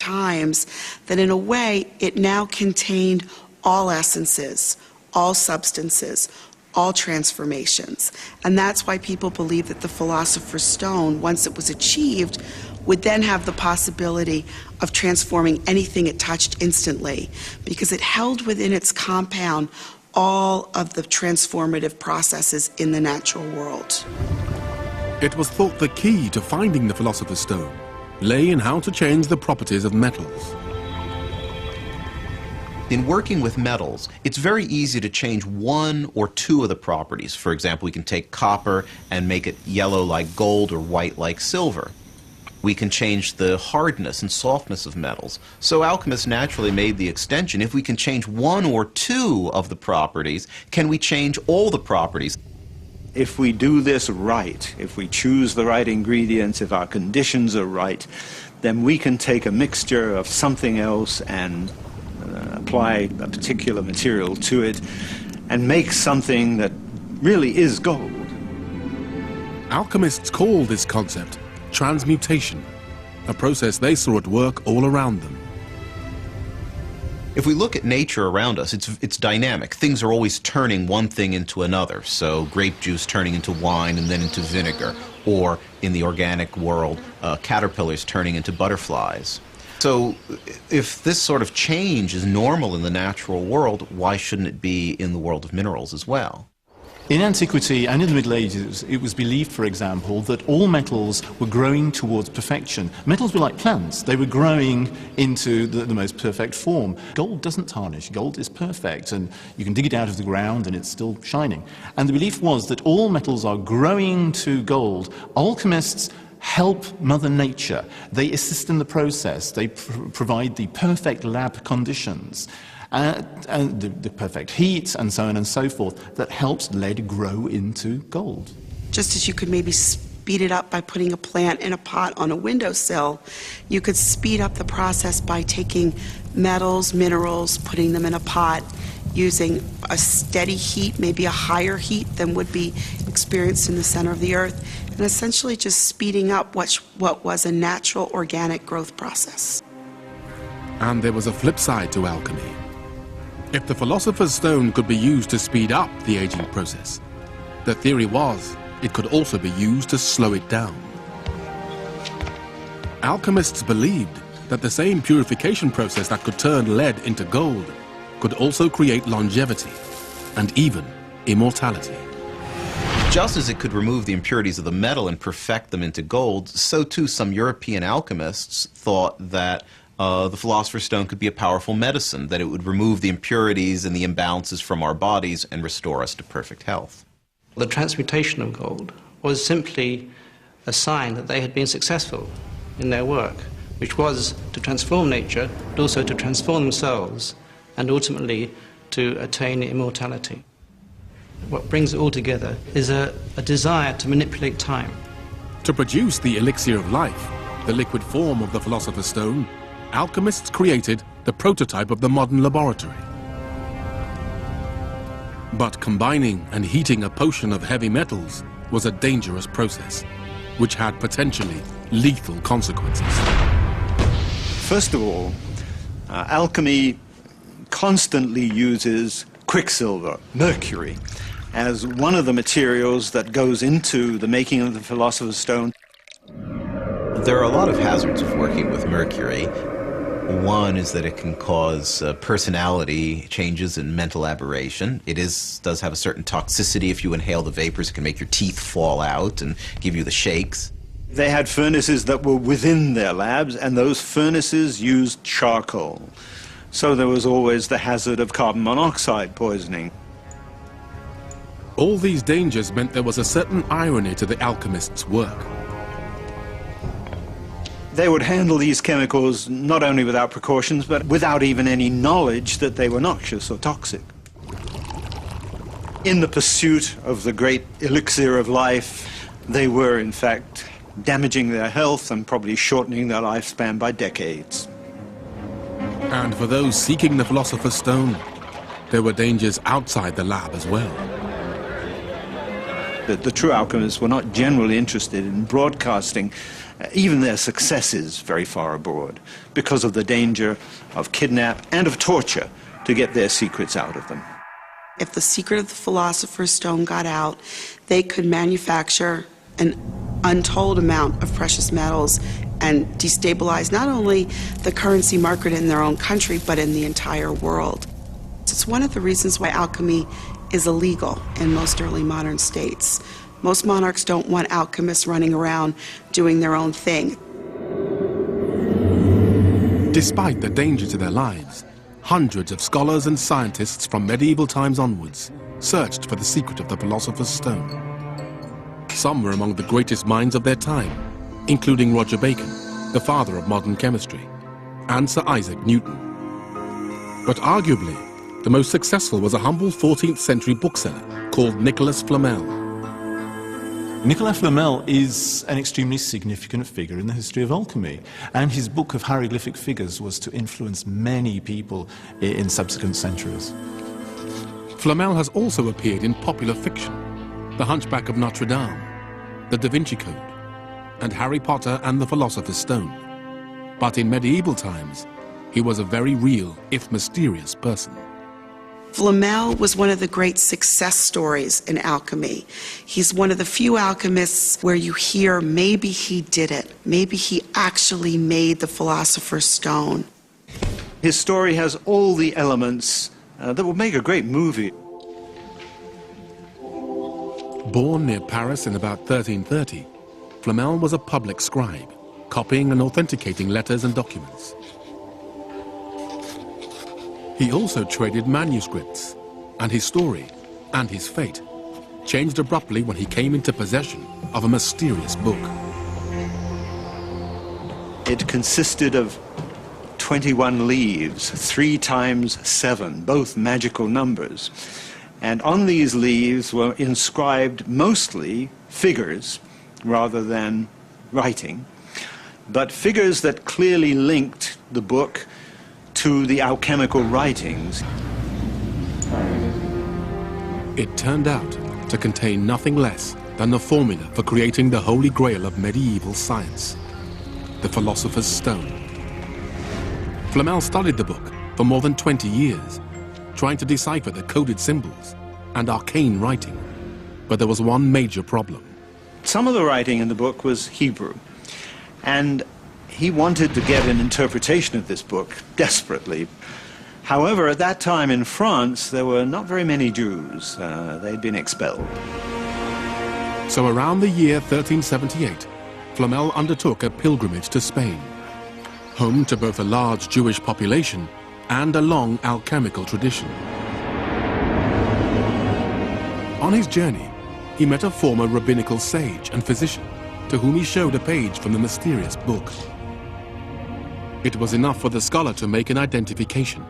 times that in a way it now contained all essences, all substances, all transformations. And that's why people believe that the Philosopher's Stone, once it was achieved, would then have the possibility of transforming anything it touched instantly, because it held within its compound all of the transformative processes in the natural world. It was thought the key to finding the Philosopher's Stone lay in how to change the properties of metals. In working with metals, it's very easy to change one or two of the properties. For example, we can take copper and make it yellow like gold or white like silver. We can change the hardness and softness of metals. So alchemists naturally made the extension. If we can change one or two of the properties, can we change all the properties? If we do this right, if we choose the right ingredients, if our conditions are right, then we can take a mixture of something else and apply a particular material to it and make something that really is gold. Alchemists call this concept transmutation, a process they saw at work all around them. If we look at nature around us, it's dynamic. Things are always turning one thing into another. So grape juice turning into wine and then into vinegar. Or in the organic world, caterpillars turning into butterflies. So if this sort of change is normal in the natural world, why shouldn't it be in the world of minerals as well? In antiquity and in the Middle Ages, it was believed, for example, that all metals were growing towards perfection. Metals were like plants. They were growing into the most perfect form. Gold doesn't tarnish. Gold is perfect, and you can dig it out of the ground and it's still shining. And the belief was that all metals are growing to gold. Alchemists help Mother Nature. They assist in the process. They provide the perfect lab conditions. And the perfect heat and so on and so forth that helps lead grow into gold. Just as you could maybe speed it up by putting a plant in a pot on a windowsill, you could speed up the process by taking metals, minerals, putting them in a pot, using a steady heat, maybe a higher heat than would be experienced in the center of the earth, and essentially just speeding up what was a natural organic growth process. And there was a flip side to alchemy. If the Philosopher's Stone could be used to speed up the aging process, the theory was it could also be used to slow it down. Alchemists believed that the same purification process that could turn lead into gold could also create longevity and even immortality. Just as it could remove the impurities of the metal and perfect them into gold, so too some European alchemists thought that the Philosopher's Stone could be a powerful medicine, that it would remove the impurities and the imbalances from our bodies and restore us to perfect health. The transmutation of gold was simply a sign that they had been successful in their work, which was to transform nature, but also to transform themselves, and ultimately to attain immortality. What brings it all together is a desire to manipulate time. To produce the elixir of life, the liquid form of the Philosopher's Stone, alchemists created the prototype of the modern laboratory. But combining and heating a potion of heavy metals was a dangerous process, which had potentially lethal consequences. First of all, alchemy constantly uses quicksilver, mercury, as one of the materials that goes into the making of the Philosopher's Stone. There are a lot of hazards of working with mercury. One is that it can cause personality changes and mental aberration. It does have a certain toxicity. If you inhale the vapors, it can make your teeth fall out and give you the shakes. They had furnaces that were within their labs, and those furnaces used charcoal. So there was always the hazard of carbon monoxide poisoning. All these dangers meant there was a certain irony to the alchemists' work. They would handle these chemicals not only without precautions, but without even any knowledge that they were noxious or toxic. In the pursuit of the great elixir of life, they were, in fact, damaging their health and probably shortening their lifespan by decades. And for those seeking the Philosopher's Stone, there were dangers outside the lab as well. The true alchemists were not generally interested in broadcasting even their successes very far abroad, because of the danger of kidnap and of torture to get their secrets out of them. If the secret of the Philosopher's Stone got out, they could manufacture an untold amount of precious metals and destabilize not only the currency market in their own country, but in the entire world. It's one of the reasons why alchemy is illegal in most early modern states. Most monarchs don't want alchemists running around doing their own thing. Despite the danger to their lives, hundreds of scholars and scientists from medieval times onwards searched for the secret of the Philosopher's Stone. Some were among the greatest minds of their time, including Roger Bacon, the father of modern chemistry, and Sir Isaac Newton. But arguably, the most successful was a humble 14th century bookseller called Nicholas Flamel. Nicolas Flamel is an extremely significant figure in the history of alchemy, and his book of hieroglyphic figures was to influence many people in subsequent centuries. Flamel has also appeared in popular fiction, The Hunchback of Notre Dame, The Da Vinci Code, and Harry Potter and the Philosopher's Stone. But in medieval times, he was a very real, if mysterious, person. Flamel was one of the great success stories in alchemy. He's one of the few alchemists where you hear maybe he did it. Maybe he actually made the Philosopher's Stone. His story has all the elements that would make a great movie. Born near Paris in about 1330, Flamel was a public scribe, copying and authenticating letters and documents. He also traded manuscripts, and his story and his fate changed abruptly when he came into possession of a mysterious book. It consisted of 21 leaves, 3 times 7, both magical numbers. And on these leaves were inscribed mostly figures rather than writing, but figures that clearly linked the book to the alchemical writings. It turned out to contain nothing less than the formula for creating the holy grail of medieval science, the Philosopher's Stone. Flamel studied the book for more than 20 years, trying to decipher the coded symbols and arcane writing. But there was one major problem. Some of the writing in the book was Hebrew, and he wanted to get an interpretation of this book desperately. However, at that time in France, there were not very many Jews. They'd been expelled. So around the year 1378, Flamel undertook a pilgrimage to Spain, home to both a large Jewish population and a long alchemical tradition. On his journey, he met a former rabbinical sage and physician to whom he showed a page from the mysterious book. It was enough for the scholar to make an identification.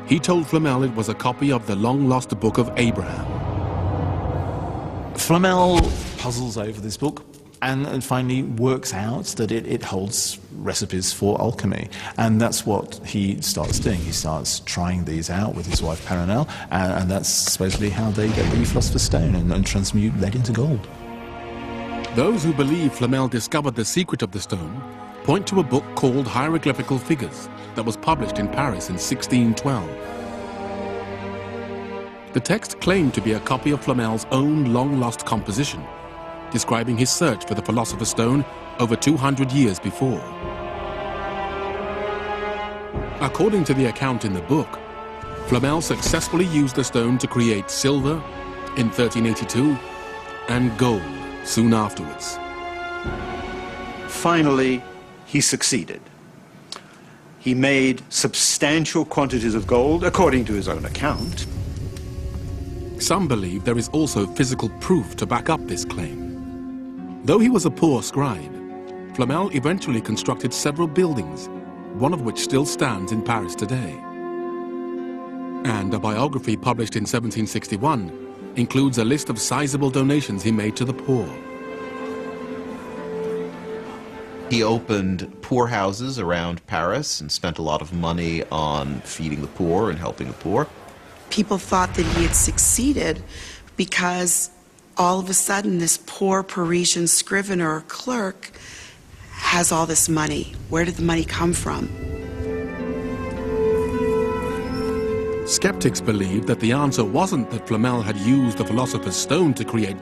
He told Flamel it was a copy of the long-lost Book of Abraham. Flamel puzzles over this book and finally works out that it holds recipes for alchemy. And that's what he starts doing. He starts trying these out with his wife Perenelle, and that's supposedly how they get the Philosopher's Stone and transmute lead into gold. Those who believe Flamel discovered the secret of the stone point to a book called Hieroglyphical Figures that was published in Paris in 1612. The text claimed to be a copy of Flamel's own long-lost composition, describing his search for the Philosopher's Stone over 200 years before. According to the account in the book, Flamel successfully used the stone to create silver in 1382 and gold soon afterwards. Finally, he succeeded. He made substantial quantities of gold, according to his own account. Some believe there is also physical proof to back up this claim. Though he was a poor scribe, Flamel eventually constructed several buildings, one of which still stands in Paris today. And a biography published in 1761 includes a list of sizable donations he made to the poor. He opened poorhouses around Paris and spent a lot of money on feeding the poor and helping the poor. People thought that he had succeeded because all of a sudden this poor Parisian scrivener or clerk has all this money? Where did the money come from? Skeptics believed that the answer wasn't that Flamel had used the Philosopher's Stone to create